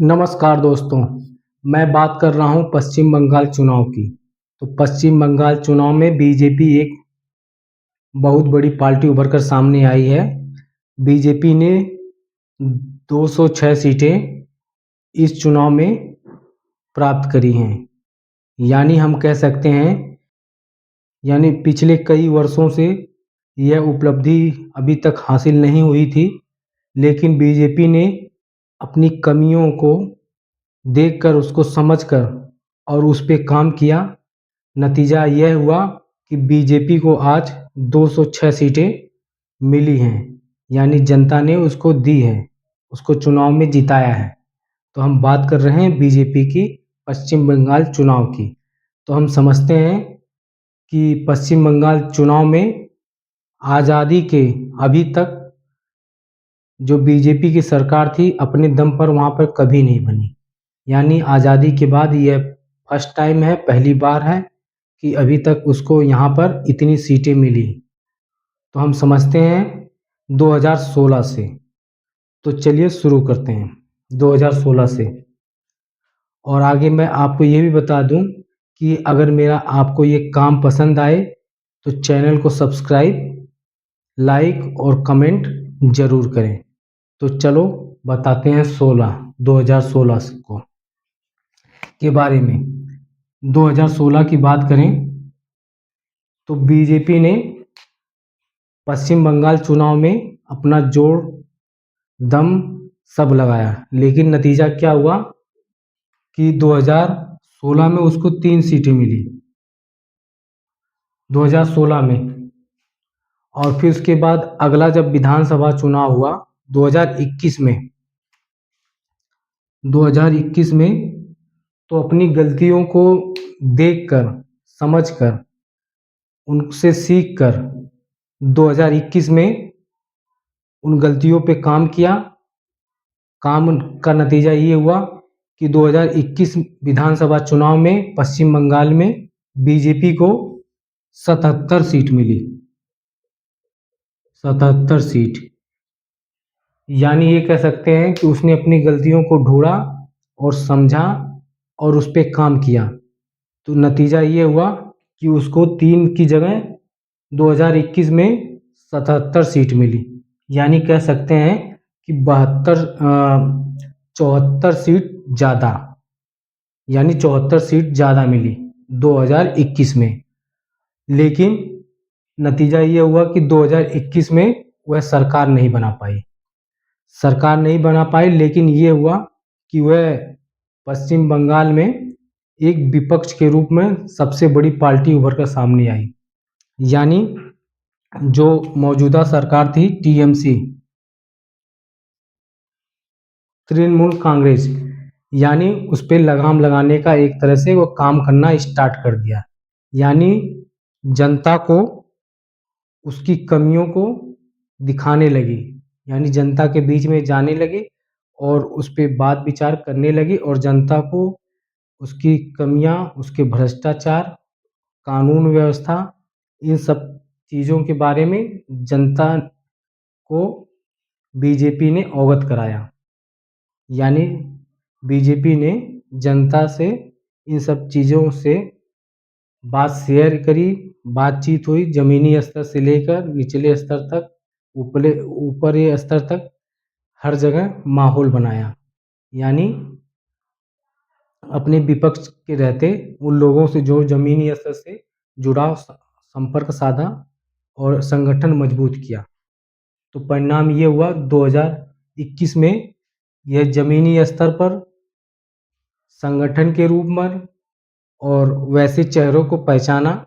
नमस्कार दोस्तों, मैं बात कर रहा हूं पश्चिम बंगाल चुनाव की। तो पश्चिम बंगाल चुनाव में बीजेपी एक बहुत बड़ी पार्टी उभर कर सामने आई है। बीजेपी ने 206 सीटें इस चुनाव में प्राप्त करी हैं। यानी हम कह सकते हैं, यानी पिछले कई वर्षों से यह उपलब्धि अभी तक हासिल नहीं हुई थी, लेकिन बीजेपी ने अपनी कमियों को देखकर, उसको समझकर और उस पे काम किया। नतीजा यह हुआ कि बीजेपी को आज 206 सीटें मिली हैं, यानी जनता ने उसको दी है, उसको चुनाव में जिताया है। तो हम बात कर रहे हैं बीजेपी की पश्चिम बंगाल चुनाव की। तो हम समझते हैं कि पश्चिम बंगाल चुनाव में आज़ादी के अभी तक जो बीजेपी की सरकार थी, अपने दम पर वहाँ पर कभी नहीं बनी। यानी आज़ादी के बाद यह फर्स्ट टाइम है, पहली बार है कि अभी तक उसको यहाँ पर इतनी सीटें मिली। तो हम समझते हैं 2016 से। तो चलिए शुरू करते हैं 2016 से। और आगे मैं आपको ये भी बता दूं कि अगर मेरा आपको ये काम पसंद आए तो चैनल को सब्सक्राइब, लाइक और कमेंट ज़रूर करें। तो चलो बताते हैं 2016 को के बारे में। 2016 की बात करें तो बीजेपी ने पश्चिम बंगाल चुनाव में अपना जोर दम सब लगाया, लेकिन नतीजा क्या हुआ कि 2016 में उसको 3 सीटें मिली 2016 में। और फिर उसके बाद अगला जब विधानसभा चुनाव हुआ 2021 में, 2021 में तो अपनी गलतियों को देखकर, समझकर, उनसे सीखकर 2021 में उन गलतियों पे काम किया। काम का नतीजा ये हुआ कि 2021 विधानसभा चुनाव में पश्चिम बंगाल में बीजेपी को 77 सीट मिली। 77 सीट, यानी ये कह सकते हैं कि उसने अपनी गलतियों को ढूंढा और समझा और उस पे काम किया। तो नतीजा ये हुआ कि उसको 3 की जगह 2021 में 77 सीट मिली। यानी कह सकते हैं कि 74 सीट ज़्यादा, यानी 74 सीट ज़्यादा मिली 2021 में। लेकिन नतीजा ये हुआ कि 2021 में वह सरकार नहीं बना पाई। लेकिन ये हुआ कि वह पश्चिम बंगाल में एक विपक्ष के रूप में सबसे बड़ी पार्टी उभर कर सामने आई। यानी जो मौजूदा सरकार थी टीएमसी, तृणमूल कांग्रेस, यानी उस पर लगाम लगाने का एक तरह से वो काम करना स्टार्ट कर दिया। यानी जनता को उसकी कमियों को दिखाने लगी, यानी जनता के बीच में जाने लगे और उस पर बात विचार करने लगी और जनता को उसकी कमियां, उसके भ्रष्टाचार, कानून व्यवस्था, इन सब चीज़ों के बारे में जनता को बीजेपी ने अवगत कराया। यानी बीजेपी ने जनता से इन सब चीज़ों से बात शेयर करी, बातचीत हुई, ज़मीनी स्तर से लेकर निचले स्तर तक, ऊपरी स्तर तक, हर जगह माहौल बनाया। यानी अपने विपक्ष के रहते उन लोगों से जो ज़मीनी स्तर से जुड़ाव, संपर्क साधा और संगठन मजबूत किया। तो परिणाम ये हुआ 2021 में यह ज़मीनी स्तर पर संगठन के रूप में और वैसे चेहरों को पहचाना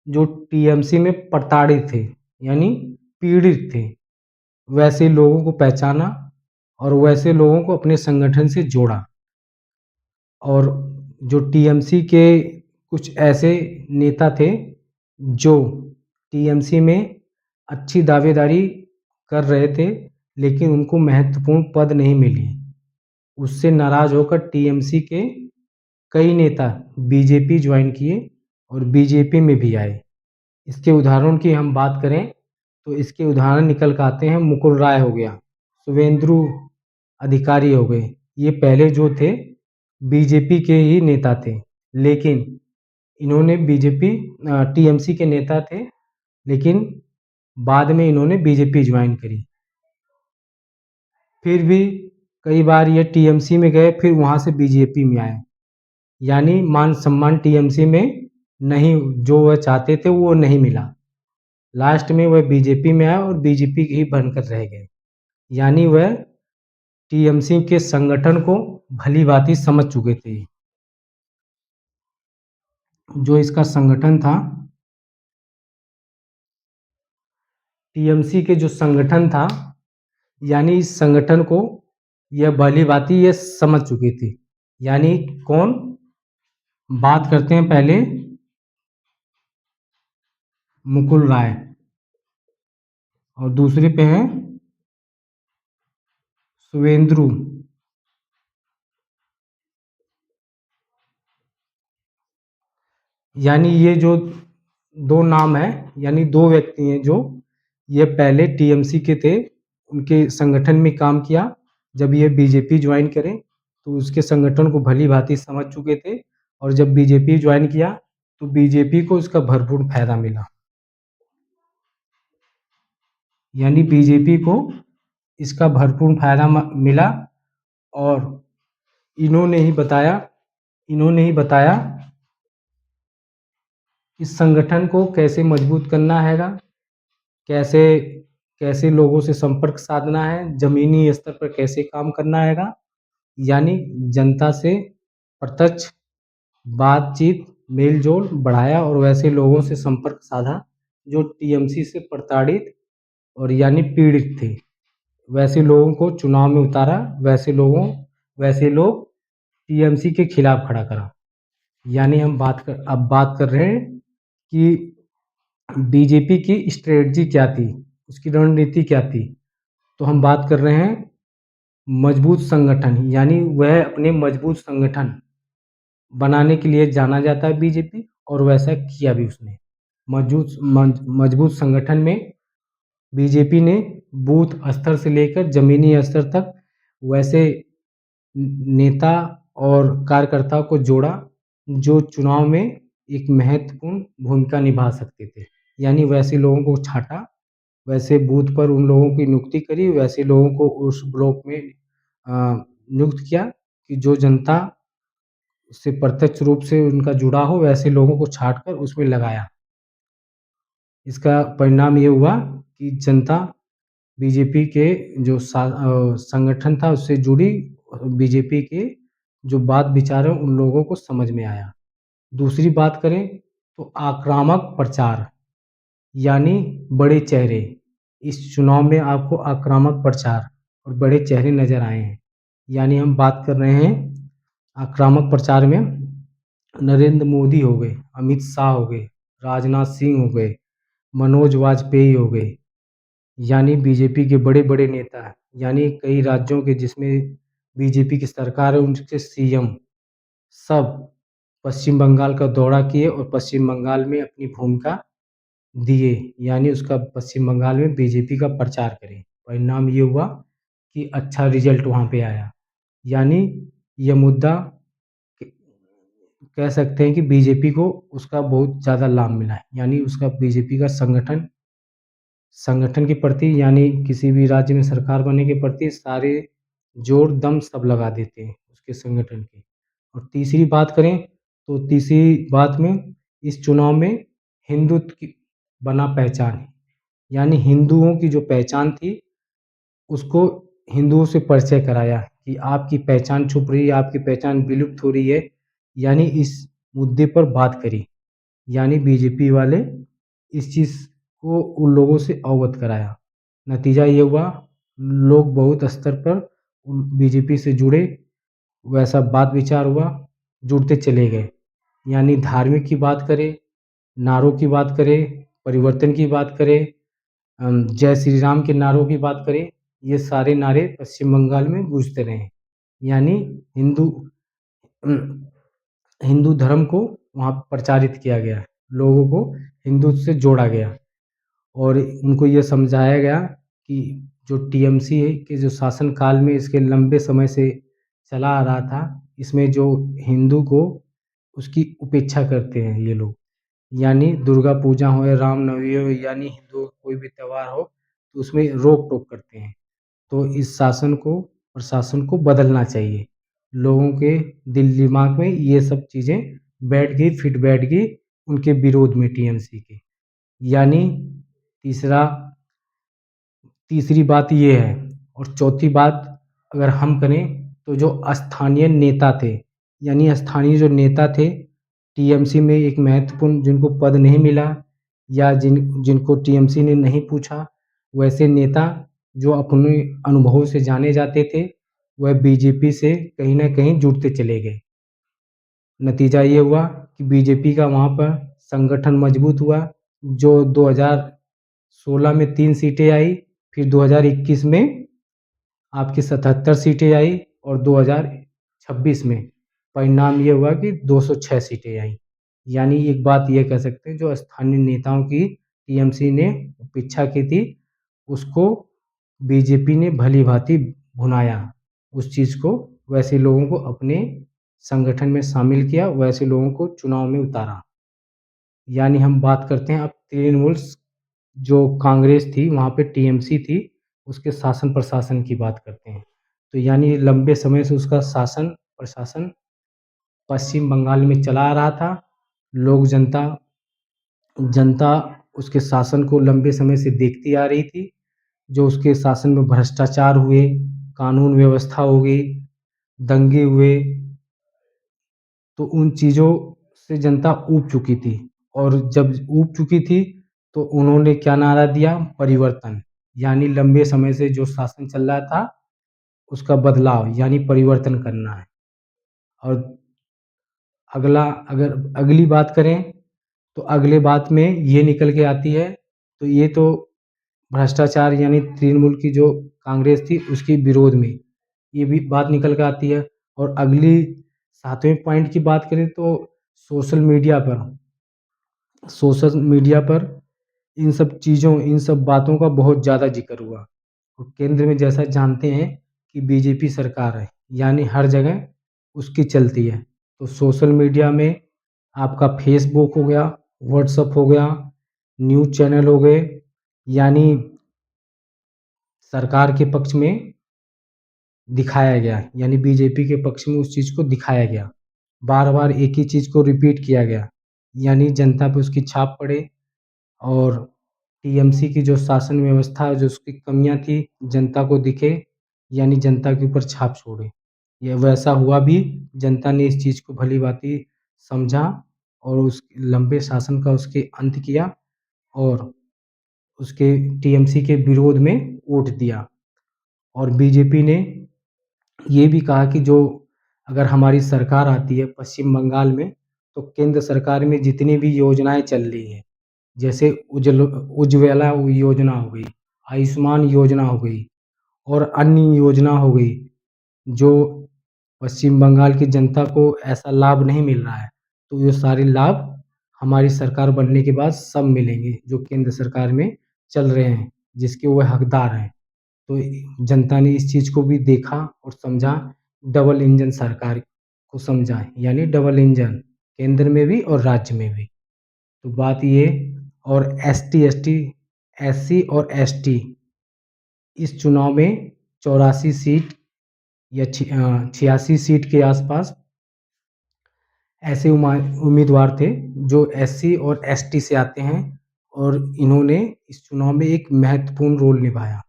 जो टीएमसी में प्रताड़ित थे, यानी पीड़ित थे। वैसे लोगों को पहचाना और वैसे लोगों को अपने संगठन से जोड़ा। और जो टीएमसी के कुछ ऐसे नेता थे जो टीएमसी में अच्छी दावेदारी कर रहे थे, लेकिन उनको महत्वपूर्ण पद नहीं मिली। उससे नाराज होकर टीएमसी के कई नेता बीजेपी ज्वाइन किए और बीजेपी में भी आए। इसके उदाहरण की हम बात करें तो इसके उदाहरण निकल कर आते हैं। मुकुल राय हो गया, शुभेंदु अधिकारी हो गए, ये पहले जो थे बीजेपी के ही नेता थे, लेकिन इन्होंने टीएमसी के नेता थे, लेकिन बाद में इन्होंने बीजेपी ज्वाइन करी। फिर भी कई बार ये टीएमसी में गए, फिर वहाँ से बीजेपी में आए, यानी मान सम्मान टीएमसी में नहीं, जो वह चाहते थे वो नहीं मिला। लास्ट में वह बीजेपी में आए और बीजेपी ही बनकर रह गए, यानी वह टीएमसी के संगठन को भली भांति समझ चुके थे। जो इसका संगठन था, टीएमसी के जो संगठन था, यानी इस संगठन को यह भली भांति ये समझ चुके थे। यानी कौन? बात करते हैं पहले मुकुल राय, और दूसरे पे हैं शुवेंदु। यानी ये जो दो नाम है, यानी दो व्यक्ति हैं जो ये पहले टीएमसी के थे, उनके संगठन में काम किया। जब ये बीजेपी ज्वाइन करें तो उसके संगठन को भली भांति समझ चुके थे, और जब बीजेपी ज्वाइन किया तो बीजेपी को इसका भरपूर फायदा मिला। यानी बीजेपी को इसका भरपूर फायदा मिला, और इन्होंने ही बताया इस संगठन को कैसे मजबूत करना हैगा, कैसे कैसे लोगों से संपर्क साधना है, जमीनी स्तर पर कैसे काम करना हैगा, यानी जनता से प्रत्यक्ष बातचीत मेल जोल बढ़ाया, और वैसे लोगों से संपर्क साधा जो टीएमसी से प्रताड़ित और यानी पीड़ित थे। वैसे लोगों को चुनाव में उतारा, वैसे लोग टीएमसी के खिलाफ खड़ा करा। यानी हम अब बात कर रहे हैं कि बीजेपी की स्ट्रेटजी क्या थी, उसकी रणनीति क्या थी। तो हम बात कर रहे हैं मजबूत संगठन, यानी वह अपने मजबूत संगठन बनाने के लिए जाना जाता है बीजेपी, और वैसा किया भी उसने। मजबूत संगठन में बीजेपी ने बूथ स्तर से लेकर जमीनी स्तर तक वैसे नेता और कार्यकर्ता को जोड़ा जो चुनाव में एक महत्वपूर्ण भूमिका निभा सकते थे। यानी वैसे लोगों को छाटा, वैसे बूथ पर उन लोगों की नियुक्ति करी, वैसे लोगों को उस ब्लॉक में नियुक्त किया कि जो जनता से प्रत्यक्ष रूप से उनका जुड़ा हो, वैसे लोगों को छाट कर उसमें लगाया। इसका परिणाम ये हुआ कि जनता बीजेपी के जो संगठन था उससे जुड़ी, बीजेपी के जो बात विचार है उन लोगों को समझ में आया। दूसरी बात करें तो आक्रामक प्रचार, यानी बड़े चेहरे। इस चुनाव में आपको आक्रामक प्रचार और बड़े चेहरे नजर आए हैं। यानी हम बात कर रहे हैं आक्रामक प्रचार में नरेंद्र मोदी हो गए, अमित शाह हो गए, राजनाथ सिंह हो गए, मनोज वाजपेयी हो गए, यानी बीजेपी के बड़े बड़े नेता, यानी कई राज्यों के जिसमें बीजेपी की सरकार है उनके सीएम सब पश्चिम बंगाल का दौरा किए और पश्चिम बंगाल में अपनी भूमिका दिए, यानी उसका पश्चिम बंगाल में बीजेपी का प्रचार करें। परिणाम ये हुआ कि अच्छा रिजल्ट वहाँ पे आया। यानी यह मुद्दा कह सकते हैं कि बीजेपी को उसका बहुत ज़्यादा लाभ मिला है। यानी उसका बीजेपी का संगठन के प्रति, यानी किसी भी राज्य में सरकार बनने के प्रति सारे जोर दम सब लगा देते हैं उसके संगठन के। और तीसरी बात करें तो तीसरी बात में इस चुनाव में हिंदुत्व की बना पहचान है, यानी हिंदुओं की जो पहचान थी उसको हिंदुओं से परिचय कराया कि आपकी पहचान छुप रही है, आपकी पहचान विलुप्त हो रही है। यानी इस मुद्दे पर बात करी, यानी बीजेपी वाले इस चीज़ को उन लोगों से अवगत कराया। नतीजा ये हुआ लोग बहुत स्तर पर बीजेपी से जुड़े, वैसा बात विचार हुआ, जुड़ते चले गए। यानी धार्मिक की बात करें, नारों की बात करें, परिवर्तन की बात करें, जय श्री राम के नारों की बात करें, ये सारे नारे पश्चिम बंगाल में गूंजते रहे। यानी हिंदू धर्म को वहाँ प्रचारित किया गया, लोगों को हिंदू से जोड़ा गया, और उनको ये समझाया गया कि जो टीएमसी के जो शासन काल में इसके लंबे समय से चला आ रहा था, इसमें जो हिंदू को उसकी उपेक्षा करते हैं ये लोग। यानी दुर्गा पूजा हो या रामनवमी हो, यानी हिंदुओं का कोई भी त्योहार हो, तो उसमें रोक-टोक करते हैं। तो इस शासन को, प्रशासन को बदलना चाहिए। लोगों के दिल-दिमाग में ये सब चीज़ें बैठ गई, फिट बैठ गई उनके विरोध में टीएमसी के। यानी तीसरा तीसरी बात ये है, और चौथी बात अगर हम करें तो जो स्थानीय नेता थे, यानी स्थानीय जो नेता थे टीएमसी में, एक महत्वपूर्ण जिनको पद नहीं मिला या जिनको टीएमसी ने नहीं पूछा, वैसे नेता जो अपने अनुभव से जाने जाते थे, वह बीजेपी से कहीं न कहीं जुड़ते चले गए। नतीजा ये हुआ कि बीजेपी का वहाँ पर संगठन मजबूत हुआ, जो 2016 में 3 सीटें आई, फिर 2021 में आपकी 77 सीटें आई और 2026 में परिणाम ये हुआ कि 206 सीटें आई। यानी एक बात ये कह सकते हैं, जो स्थानीय नेताओं की टीएमसी ने उपेक्षा की थी, उसको बीजेपी ने भली-भाँति भुनाया उस चीज़ को, वैसे लोगों को अपने संगठन में शामिल किया, वैसे लोगों को चुनाव में उतारा। यानी हम बात करते हैं अब तृणमूल जो कांग्रेस थी, वहाँ पे टीएमसी थी, उसके शासन प्रशासन की बात करते हैं। तो यानी लंबे समय से उसका शासन प्रशासन पश्चिम बंगाल में चला आ रहा था। लोग जनता जनता उसके शासन को लंबे समय से देखती आ रही थी। जो उसके शासन में भ्रष्टाचार हुए, कानून व्यवस्था हो गई, दंगे हुए, तो उन चीज़ों से जनता ऊब चुकी थी। और जब ऊब चुकी थी, तो उन्होंने क्या नारा दिया? परिवर्तन। यानी लंबे समय से जो शासन चल रहा था, उसका बदलाव यानी परिवर्तन करना है। और अगर अगली बात करें, तो अगले बात में ये निकल के आती है, तो ये तो भ्रष्टाचार यानी तृणमूल की जो कांग्रेस थी, उसके विरोध में ये भी बात निकल के आती है। और अगली 7वें पॉइंट की बात करें तो सोशल मीडिया पर सोशल मीडिया पर इन सब चीज़ों, इन सब बातों का बहुत ज़्यादा ज़िक्र हुआ। और केंद्र में जैसा जानते हैं कि बीजेपी सरकार है, यानी हर जगह उसकी चलती है। तो सोशल मीडिया में आपका फेसबुक हो गया, व्हाट्सएप हो गया, न्यूज़ चैनल हो गए, यानी सरकार के पक्ष में दिखाया गया, यानी बीजेपी के पक्ष में उस चीज़ को दिखाया गया। बार-बार एक ही चीज़ को रिपीट किया गया, यानी जनता पे उसकी छाप पड़े और टीएमसी की जो शासन व्यवस्था, जो उसकी कमियाँ थी, जनता को दिखे, यानी जनता के ऊपर छाप छोड़े। ये वैसा हुआ भी, जनता ने इस चीज़ को भली-भाँति समझा और उस लंबे शासन का उसके अंत किया और उसके टीएमसी के विरोध में वोट दिया। और बीजेपी ने ये भी कहा कि जो अगर हमारी सरकार आती है पश्चिम बंगाल में, तो केंद्र सरकार में जितनी भी योजनाएँ चल रही हैं, जैसे उज्ज्वला योजना हो गई, आयुष्मान योजना हो गई और अन्य योजना हो गई, जो पश्चिम बंगाल की जनता को ऐसा लाभ नहीं मिल रहा है, तो ये सारे लाभ हमारी सरकार बनने के बाद सब मिलेंगे, जो केंद्र सरकार में चल रहे हैं, जिसके वो हकदार हैं। तो जनता ने इस चीज़ को भी देखा और समझा, डबल इंजन सरकार को समझा, यानी डबल इंजन केंद्र में भी और राज्य में भी। तो बात ये, और एससी और एसटी इस चुनाव में 84 सीट या 86 सीट के आसपास ऐसे उम्मीदवार थे जो एससी और एसटी से आते हैं, और इन्होंने इस चुनाव में एक महत्वपूर्ण रोल निभाया,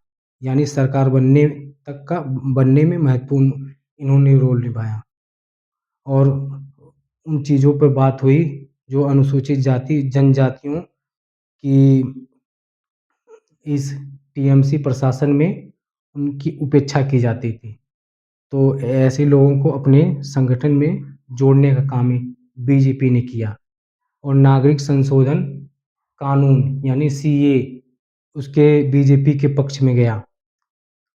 यानी सरकार बनने में महत्वपूर्ण इन्होंने रोल निभाया। और उन चीज़ों पे बात हुई जो अनुसूचित जाति जनजातियों की इस टीएमसी प्रशासन में उनकी उपेक्षा की जाती थी। तो ऐसे लोगों को अपने संगठन में जोड़ने का काम ही बीजेपी ने किया। और नागरिक संशोधन कानून यानी सीए, उसके बीजेपी के पक्ष में गया।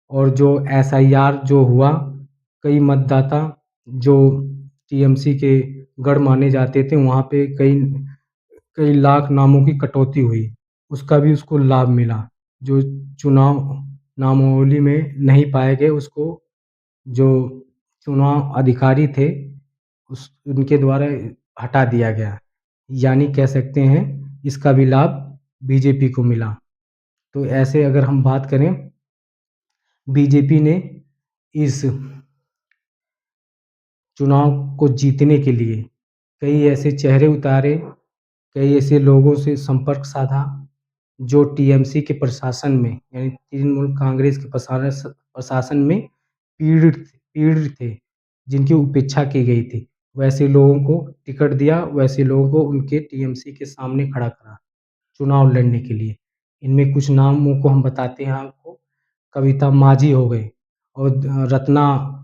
और जो एसआईआर जो हुआ, कई मतदाता जो टीएमसी के गढ़ माने जाते थे, वहाँ पे कई कई लाख नामों की कटौती हुई, उसका भी उसको लाभ मिला। जो चुनाव नामावली में नहीं पाए गए, उसको जो चुनाव अधिकारी थे उनके द्वारा हटा दिया गया, यानी कह सकते हैं इसका भी लाभ बीजेपी को मिला। तो ऐसे अगर हम बात करें, बीजेपी ने इस चुनाव को जीतने के लिए कई ऐसे चेहरे उतारे, कई ऐसे लोगों से संपर्क साधा जो टीएमसी के प्रशासन में यानी तृणमूल कांग्रेस के प्रशासन में पीड़ित थे, जिनकी उपेक्षा की गई थी। वैसे लोगों को टिकट दिया, वैसे लोगों को उनके टीएमसी के सामने खड़ा करा चुनाव लड़ने के लिए। इनमें कुछ नामों को हम बताते हैं आपको। कविता माझी हो गए और रत्ना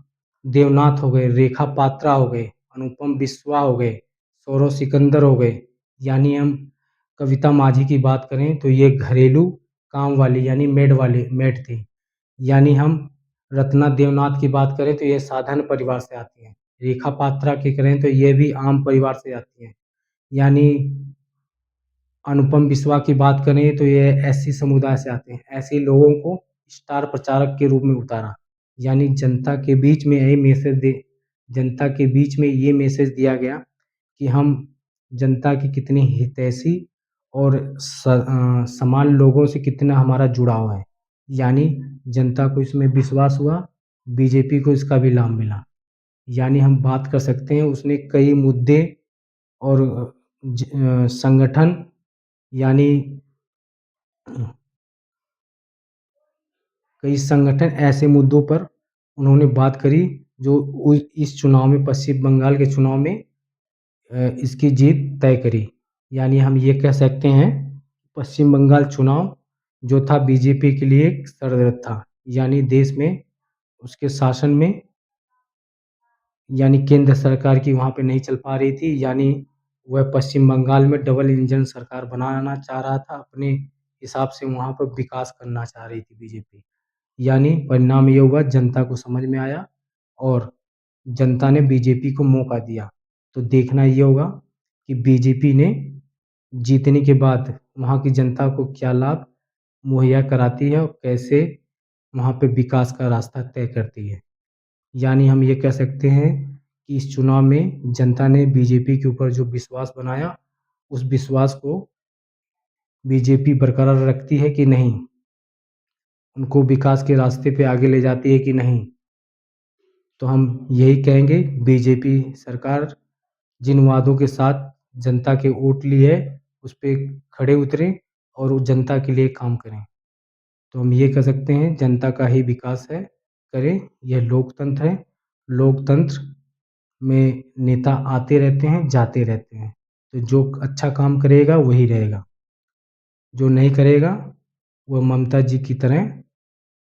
देवनाथ हो गए, रेखा पात्रा हो गए, अनुपम बिस्वा हो गए, सौरव सिकंदर हो गए। यानी हम कविता माझी की बात करें तो ये घरेलू काम वाली यानी मेड थी। यानी हम रत्ना देवनाथ की बात करें तो ये साधारण परिवार से आती हैं। रेखा पात्रा की करें तो ये भी आम परिवार से आती हैं। यानी अनुपम बिस्वा की बात करें तो ये एससी समुदाय से आते हैं। ऐसे लोगों को स्टार प्रचारक के रूप में उतारा, यानी जनता के बीच में ये मैसेज दिया गया कि हम जनता की कितनी हितैषी और समान लोगों से कितना हमारा जुड़ाव है। यानी जनता को इसमें विश्वास हुआ, बीजेपी को इसका भी लाभ मिला। यानी हम बात कर सकते हैं उसने कई मुद्दे और संगठन यानी कई संगठन ऐसे मुद्दों पर उन्होंने बात करी जो इस चुनाव में, पश्चिम बंगाल के चुनाव में इसकी जीत तय करी। यानी हम ये कह सकते हैं पश्चिम बंगाल चुनाव जो था बीजेपी के लिए एक सरदर्द था। यानी देश में उसके शासन में यानी केंद्र सरकार की वहाँ पे नहीं चल पा रही थी। यानी वह पश्चिम बंगाल में डबल इंजन सरकार बनाना चाह रहा था, अपने हिसाब से वहाँ पर विकास करना चाह रही थी बीजेपी। यानी परिणाम ये हुआ, जनता को समझ में आया और जनता ने बीजेपी को मौका दिया। तो देखना ये होगा कि बीजेपी ने जीतने के बाद वहाँ की जनता को क्या लाभ मुहैया कराती है और कैसे वहाँ पे विकास का रास्ता तय करती है। यानी हम ये कह सकते हैं कि इस चुनाव में जनता ने बीजेपी के ऊपर जो विश्वास बनाया, उस विश्वास को बीजेपी बरकरार रखती है कि नहीं, उनको विकास के रास्ते पे आगे ले जाती है कि नहीं। तो हम यही कहेंगे, बीजेपी सरकार जिन वादों के साथ जनता के वोट ली है उस पे खड़े उतरें और वो जनता के लिए काम करें। तो हम ये कह सकते हैं जनता का ही विकास है, करें। यह लोकतंत्र है। लोकतंत्र में नेता आते रहते हैं, जाते रहते हैं। तो जो अच्छा काम करेगा वही रहेगा, जो नहीं करेगा वह ममता जी की तरह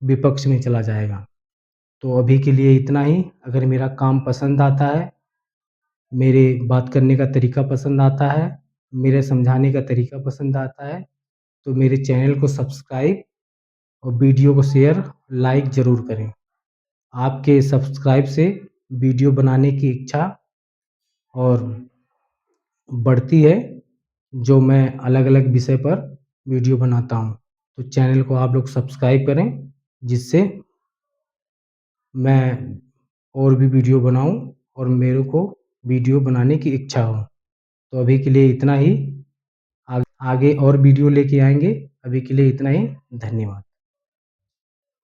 विपक्ष में चला जाएगा। तो अभी के लिए इतना ही। अगर मेरा काम पसंद आता है, मेरे बात करने का तरीका पसंद आता है, मेरे समझाने का तरीका पसंद आता है, तो मेरे चैनल को सब्सक्राइब और वीडियो को शेयर, लाइक ज़रूर करें। आपके सब्सक्राइब से वीडियो बनाने की इच्छा और बढ़ती है, जो मैं अलग-अलग विषय पर वीडियो बनाता हूँ। तो चैनल को आप लोग सब्सक्राइब करें, जिससे मैं और भी वीडियो बनाऊँ और मेरे को वीडियो बनाने की इच्छा हो। तो अभी के लिए इतना ही। आगे और वीडियो लेके आएँगे। अभी के लिए इतना ही। धन्यवाद।